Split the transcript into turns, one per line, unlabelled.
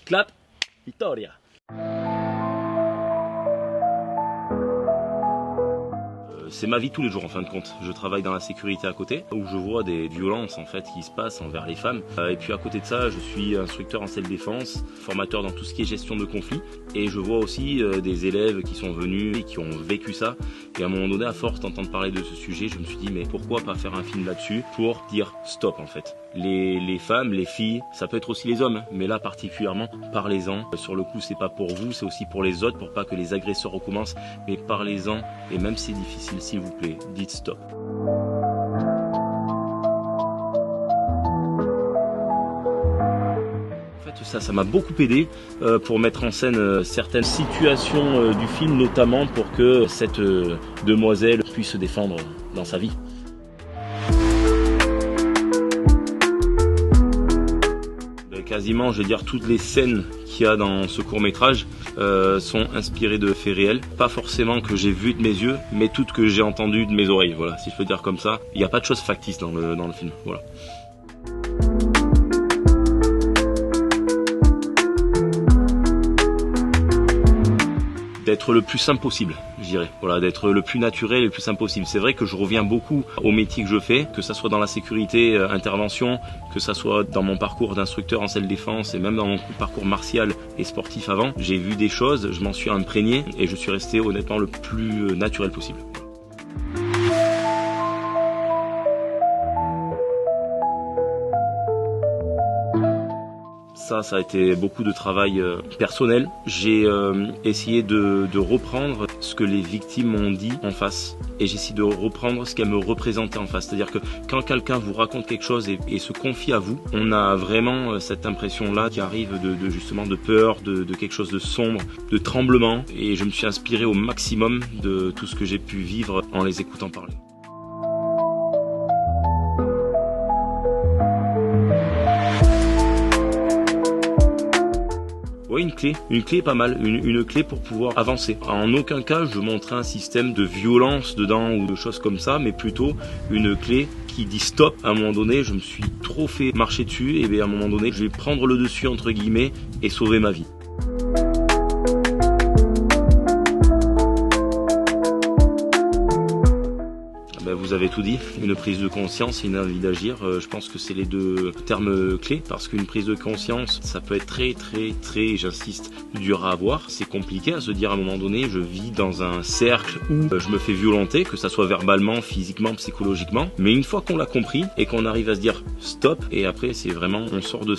clap, Victoria. C'est ma vie tous les jours en fin de compte. Je travaille dans la sécurité à côté, où je vois des violences en fait qui se passent envers les femmes. Et puis à côté de ça, je suis instructeur en self-défense, formateur dans tout ce qui est gestion de conflits. Et je vois aussi des élèves qui sont venus et qui ont vécu ça. Et à un moment donné, à force d'entendre parler de ce sujet, je me suis dit mais pourquoi pas faire un film là-dessus pour dire stop en fait. Les femmes, les filles, ça peut être aussi les hommes, mais là particulièrement, parlez-en. Sur le coup, c'est pas pour vous, c'est aussi pour les autres, pour pas que les agresseurs recommencent, mais parlez-en, et même si c'est difficile, s'il vous plaît, dites stop. En fait, ça m'a beaucoup aidé pour mettre en scène certaines situations du film, notamment pour que cette demoiselle puisse se défendre dans sa vie. Quasiment, je veux dire, toutes les scènes qu'il y a dans ce court-métrage sont inspirées de faits réels. Pas forcément que j'ai vu de mes yeux, mais toutes que j'ai entendues de mes oreilles. Voilà, si je peux dire comme ça. Il n'y a pas de choses factices dans le film. Voilà. D'être le plus simple possible, je dirais. Voilà, d'être le plus naturel et le plus simple possible. C'est vrai que je reviens beaucoup au métier que je fais, que ça soit dans la sécurité, intervention, que ça soit dans mon parcours d'instructeur en self-défense et même dans mon parcours martial et sportif avant. J'ai vu des choses, je m'en suis imprégné et je suis resté honnêtement le plus naturel possible. Ça a été beaucoup de travail personnel. J'ai essayé de reprendre ce que les victimes m'ont dit en face. Et j'ai essayé de reprendre ce qu'elles me représentaient en face. C'est-à-dire que quand quelqu'un vous raconte quelque chose et se confie à vous, on a vraiment cette impression-là qui arrive justement de peur, de quelque chose de sombre, de tremblement. Et je me suis inspiré au maximum de tout ce que j'ai pu vivre en les écoutant parler. Oui, une clé pas mal, une clé pour pouvoir avancer. En aucun cas je montrais un système de violence dedans ou de choses comme ça, mais plutôt une clé qui dit stop. À un moment donné, je me suis trop fait marcher dessus et bien à un moment donné, je vais prendre le dessus entre guillemets et sauver ma vie. Vous avez tout dit, une prise de conscience et une envie d'agir, je pense que c'est les deux termes clés, parce qu'une prise de conscience, ça peut être très, j'insiste, dur à avoir. C'est compliqué à se dire à un moment donné, je vis dans un cercle où je me fais violenter, que ça soit verbalement, physiquement, psychologiquement, mais une fois qu'on l'a compris et qu'on arrive à se dire stop, et après c'est vraiment, on sort de